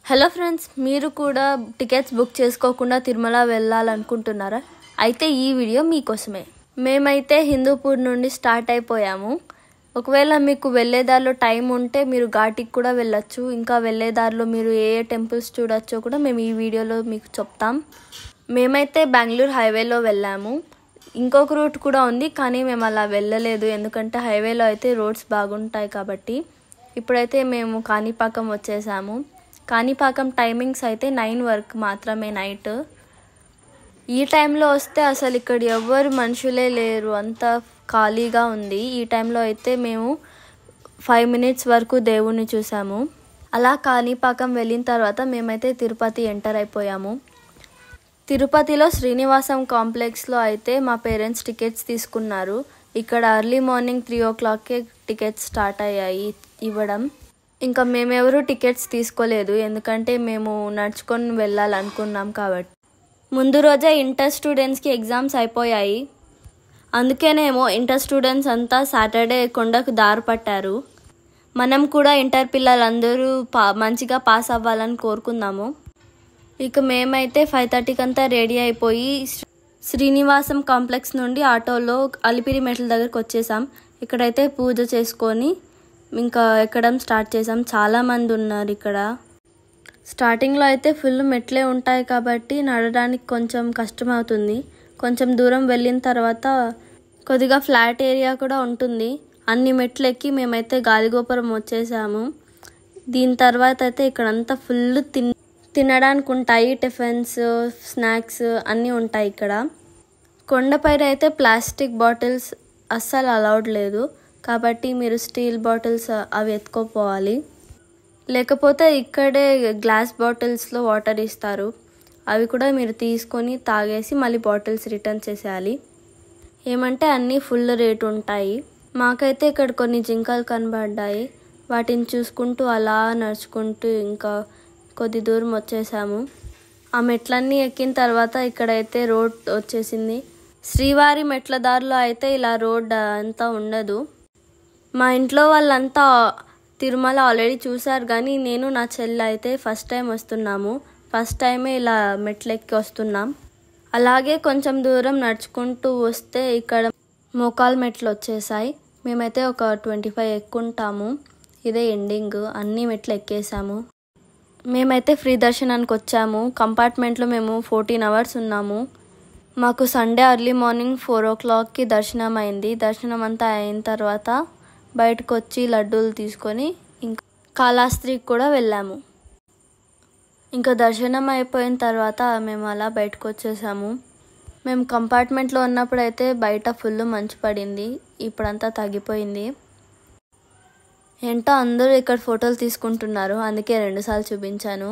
Hello friends, మీరు కూడా tickets book చేసుకోకుండా తిరుమల వెళ్ళాలనుకుంటున్నారా? అయితే ఈ వీడియో మీకోసమే. మేమైతే హిందూపూర్ నుండి స్టార్ట్ అయిపోయాము. ఒకవేళ మీకు వెళ్ళేదారిలో టైం ఉంటే మీరు ఘాటికి కూడా వెళ్ళొచ్చు. ఇంకా వెళ్ళేదారిలో మీరు ఏ టెంపుల్స్ చూడొచ్చో కూడా మేము ఈ వీడియోలో మీకు చెప్తాం. మేమైతే బెంగళూరు హైవేలో వెళ్ళాము. ఇంకొక రూట్ కూడా ఉంది, కానీ మేము అలా వెళ్ళలేదు, ఎందుకంటే హైవేలో అయితే రోడ్స్ బాగుంటాయి కాబట్టి. ఇప్పుడైతే మేము కాణిపాకం వచ్చేసాము. కాణిపాకం టైమింగ్స్ అయితే 9 వరకు మాత్రమే నైట్. ఈ టైంలో వస్తే అసలు ఇక్కడ ఎవ్వరు మనుషులే లేరు, అంత ఖాళీగా ఉంది. ఈ టైంలో అయితే మేము 5 minutes వరకు దేవుణ్ణి చూసాము. అలా కాణిపాకం వెళ్ళిన తర్వాత మేమైతే తిరుపతి ఎంటర్ అయిపోయాము. తిరుపతిలో శ్రీనివాసం కాంప్లెక్స్లో అయితే మా పేరెంట్స్ టికెట్స్ తీసుకున్నారు. ఇక్కడ ఎర్లీ మార్నింగ్ 3 o'clockకే టికెట్స్ స్టార్ట్ అయ్యాయి ఇవ్వడం. ఇంకా మేమెవరూ టికెట్స్ తీసుకోలేదు, ఎందుకంటే మేము నడుచుకొని వెళ్ళాలనుకున్నాం కాబట్టి. ముందు రోజే ఇంటర్ స్టూడెంట్స్కి ఎగ్జామ్స్ అయిపోయాయి. అందుకేనేమో ఇంటర్ స్టూడెంట్స్ అంతా సాటర్డే కొండకు దారి పట్టారు. మనం కూడా ఇంటర్ పిల్లలందరూ మంచిగా పాస్ అవ్వాలని కోరుకుందాము. ఇక మేమైతే 5:30కి అంతా రెడీ అయిపోయి శ్రీనివాసం కాంప్లెక్స్ నుండి ఆటోలో అలిపిరి మెట్ల దగ్గరకు వచ్చేసాం. ఇక్కడైతే పూజ చేసుకొని ఇంకా ఎక్కడం స్టార్ట్ చేసాం. చాలామంది ఉన్నారు ఇక్కడ. స్టార్టింగ్లో అయితే ఫుల్ మెట్లే ఉంటాయి కాబట్టి నడడానికి కొంచెం కష్టమవుతుంది. కొంచెం దూరం వెళ్ళిన తర్వాత కొద్దిగా ఫ్లాట్ ఏరియా కూడా ఉంటుంది. అన్ని మెట్లు ఎక్కి మేమైతే గాలిగోపురం వచ్చేసాము. దీని తర్వాత అయితే ఇక్కడంతా ఫుల్ తినడానికి ఉంటాయి, టిఫిన్స్, స్నాక్స్ అన్నీ ఉంటాయి ఇక్కడ. కొండపైన అయితే ప్లాస్టిక్ బాటిల్స్ అస్సలు అలౌడ్ లేదు, కాబట్టి మీరు స్టీల్ బాటిల్స్ అవి ఎత్తుకోపోవాలి. లేకపోతే ఇక్కడే గ్లాస్ బాటిల్స్లో వాటర్ ఇస్తారు, అవి కూడా మీరు తీసుకొని తాగేసి మళ్ళీ బాటిల్స్ రిటర్న్ చేసేయాలి. ఏమంటే అన్నీ ఫుల్ రేట్ ఉంటాయి. మాకైతే ఇక్కడ కొన్ని జింకలు కనబడ్డాయి, వాటిని చూసుకుంటూ అలా నడుచుకుంటూ ఇంకా కొద్ది దూరం వచ్చేసాము. ఆ మెట్లన్నీ ఎక్కిన తర్వాత ఇక్కడైతే రోడ్ వచ్చేసింది. శ్రీవారి మెట్ల దారిలో అయితే ఇలా రోడ్ అంతా ఉండదు. మా ఇంట్లో వాళ్ళంతా తిరుమల ఆల్రెడీ చూసారు, కానీ నేను నా చెల్లి అయితే ఫస్ట్ టైం వస్తున్నాము. ఫస్ట్ టైమే ఇలా మెట్లు ఎక్కి వస్తున్నాం. అలాగే కొంచెం దూరం నడుచుకుంటూ వస్తే ఇక్కడ మోకాలు మెట్లు వచ్చేసాయి. మేమైతే ఒక 25 ఎక్కుంటాము. ఇదే ఎండింగ్, అన్ని మెట్లు ఎక్కేసాము. మేమైతే ఫ్రీ దర్శనానికి వచ్చాము. కంపార్ట్మెంట్లో మేము 14 hours ఉన్నాము. మాకు సండే ఎర్లీ మార్నింగ్ 4 o'clockకి దర్శనం అయింది. దర్శనం అంతా అయిన తర్వాత బయటకు వచ్చి లడ్డూలు తీసుకొని ఇంకా కాళహస్తికి కూడా వెళ్ళాము. ఇంకా దర్శనం అయిపోయిన తర్వాత మేము అలా బయటకు వచ్చేసాము. మేము కంపార్ట్మెంట్లో ఉన్నప్పుడు అయితే బయట ఫుల్ మంచు పడింది, ఇప్పుడంతా తగ్గిపోయింది. ఏంటో అందరూ ఇక్కడ ఫోటోలు తీసుకుంటున్నారు, అందుకే 2 సార్లు చూపించాను.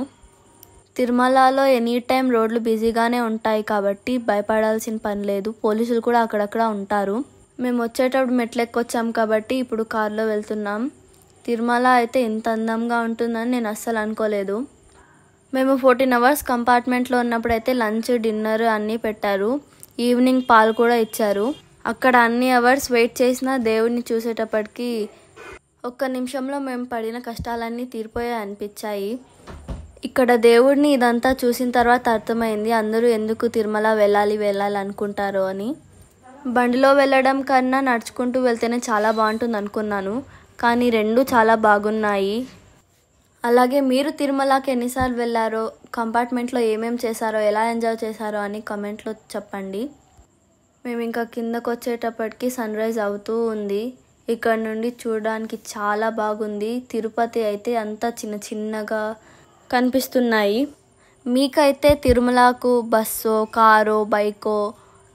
తిరుమలలో ఎనీ టైం రోడ్లు బిజీగానే ఉంటాయి కాబట్టి భయపడాల్సిన పని లేదు. పోలీసులు కూడా అక్కడక్కడ ఉంటారు. మేము వచ్చేటప్పుడు మెట్లు ఎక్కొచ్చాం కాబట్టి ఇప్పుడు కార్లో వెళ్తున్నాం. తిరుమల అయితే ఇంత అందంగా ఉంటుందని నేను అస్సలు అనుకోలేదు. మేము 14 hours కంపార్ట్మెంట్లో ఉన్నప్పుడు అయితే లంచ్, డిన్నర్ అన్నీ పెట్టారు. ఈవినింగ్ పాలు కూడా ఇచ్చారు. అక్కడ అన్ని అవర్స్ వెయిట్ చేసినా దేవుడిని చూసేటప్పటికి ఒక్క నిమిషంలో మేము పడిన కష్టాలన్నీ తీరిపోయాయి అనిపించాయి. ఇక్కడ దేవుడిని ఇదంతా చూసిన తర్వాత అర్థమైంది అందరూ ఎందుకు తిరుమల వెళ్ళాలి అనుకుంటారో అని. బండిలో వెళ్ళడం కన్నా నడుచుకుంటూ వెళ్తేనే చాలా బాగుంటుంది అనుకున్నాను, కానీ 2 చాలా బాగున్నాయి. అలాగే మీరు తిరుమలకి ఎన్నిసార్లు వెళ్ళారో, కంపార్ట్మెంట్లో ఏమేమి చేశారో, ఎలా ఎంజాయ్ చేశారో అని కమెంట్లో చెప్పండి. మేము ఇంకా కిందకు వచ్చేటప్పటికి సన్ రైజ్ అవుతూ ఉంది. ఇక్కడ నుండి చూడడానికి చాలా బాగుంది. తిరుపతి అయితే అంతా చిన్నగా కనిపిస్తున్నాయి. మీకైతే తిరుమలకు బస్సో, కారో, బైకో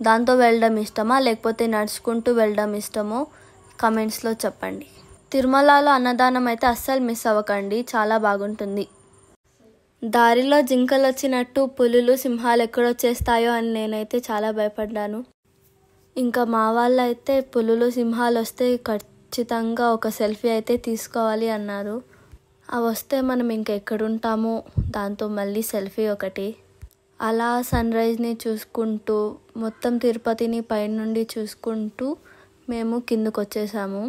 దాంతో వెళ్ళడం ఇష్టమా, లేకపోతే నడుచుకుంటూ వెళ్ళడం ఇష్టమో కమెంట్స్లో చెప్పండి. తిరుమలలో అన్నదానం అయితే అస్సలు మిస్ అవ్వకండి, చాలా బాగుంటుంది. దారిలో జింకలు వచ్చినట్టు పులులు, సింహాలు ఎక్కడొచ్చేస్తాయో అని నేనైతే చాలా భయపడ్డాను. ఇంకా మా వాళ్ళు అయితే పులులు, సింహాలు వస్తే ఖచ్చితంగా ఒక సెల్ఫీ అయితే తీసుకోవాలి అన్నారు. అవి వస్తే మనం ఇంకెక్కడుంటామో దాంతో మళ్ళీ సెల్ఫీ ఒకటి. అలా సన్ రైజ్ని చూసుకుంటూ మొత్తం తిరుపతిని పైనుండి చూసుకుంటూ మేము కిందకు వచ్చేసాము.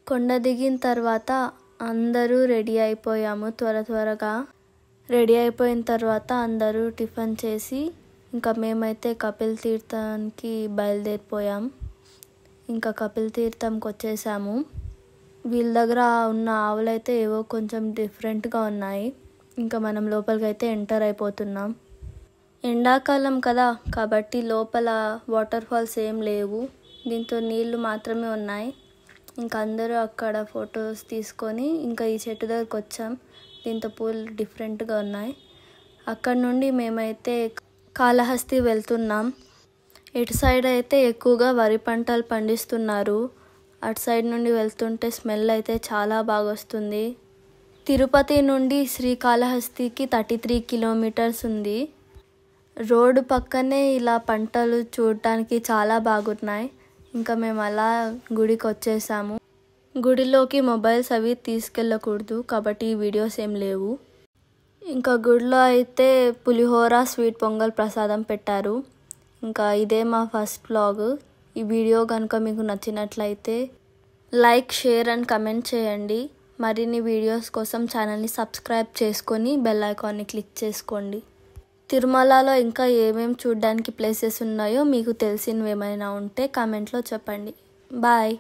కొండ దిగిన తర్వాత అందరూ రెడీ అయిపోయాము త్వరగా. రెడీ అయిపోయిన తర్వాత అందరూ టిఫిన్ చేసి ఇంకా మేమైతే కపిల్ తీర్థానికి బయలుదేరిపోయాం. ఇంకా కపిల్ తీర్థంకి వచ్చేసాము. వీళ్ళ దగ్గర ఉన్న ఆవులైతే ఏవో కొంచెం డిఫరెంట్గా ఉన్నాయి. ఇంకా మనం లోపలికి అయితే ఎంటర్ అయిపోతున్నాం. ఎండాకాలం కదా కాబట్టి లోపల వాటర్ ఫాల్స్ ఏం లేవు, దీంతో నీళ్లు మాత్రమే ఉన్నాయి. ఇంకా అందరూ అక్కడ ఫొటోస్ తీసుకొని ఇంకా ఈ చెట్టు దగ్గరకు వచ్చాం. దీంతో పూలు డిఫరెంట్గా ఉన్నాయి. అక్కడ నుండి మేమైతే కాళహస్తి వెళ్తున్నాం. ఇటు సైడ్ అయితే ఎక్కువగా వరి పంటలు పండిస్తున్నారు. అటు సైడ్ నుండి వెళ్తుంటే స్మెల్ అయితే చాలా బాగా వస్తుంది. తిరుపతి నుండి శ్రీకాళహస్తికి 33 కిలోమీటర్స్ ఉంది. రోడ్డు పక్కనే ఇలా పంటలు చూడటానికి చాలా బాగున్నాయి. ఇంకా మేము అలా గుడికి వచ్చేసాము. గుడిలోకి మొబైల్స్ అవి తీసుకెళ్ళకూడదు కాబట్టి వీడియోస్ ఏం లేవు. ఇంకా గుడిలో అయితే పులిహోర, స్వీట్ పొంగల్ ప్రసాదం పెట్టారు. ఇంకా ఇదే మా ఫస్ట్ వ్లాగ్. ఈ వీడియో కనుక మీకు నచ్చినట్లయితే లైక్, షేర్ అండ్ కమెంట్ చేయండి. మరిన్ని వీడియోస్ కోసం ఛానల్ని సబ్స్క్రైబ్ చేసుకొని బెల్ ఐకాన్ని క్లిక్ చేసుకోండి. తిరుమలలో ఇంకా ఏమేమి చూడడానికి ప్లేసెస్ ఉన్నాయో మీకు తెలిసినవి ఏమైనా ఉంటే కామెంట్లో చెప్పండి. బాయ్.